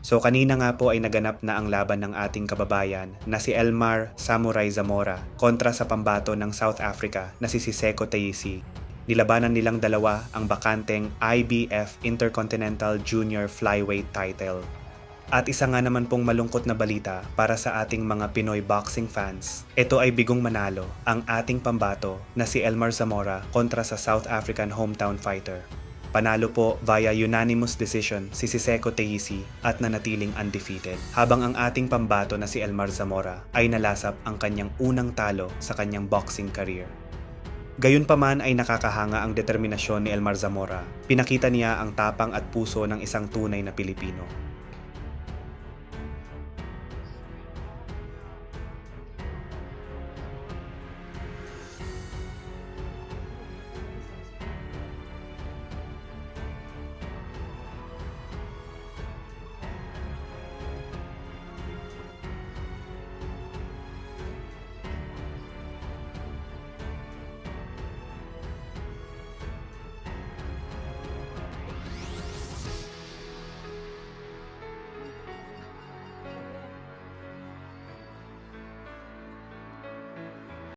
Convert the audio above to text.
So kanina nga po ay naganap na ang laban ng ating kababayan na si Elmar Samurai Zamora kontra sa pambato ng South Africa na si Siseko Taisi. Nilabanan nilang dalawa ang bakanteng IBF Intercontinental Junior Flyweight title. At isa nga naman pong malungkot na balita para sa ating mga Pinoy boxing fans. Ito ay bigong manalo ang ating pambato na si Elmar Zamora kontra sa South African hometown fighter. Panalo po via unanimous decision si Siseko Taisi at nanatiling undefeated. Habang ang ating pambato na si Elmar Zamora ay nalasap ang kanyang unang talo sa kanyang boxing career. Gayunpaman ay nakakahanga ang determinasyon ni Elmar Zamora. Pinakita niya ang tapang at puso ng isang tunay na Pilipino.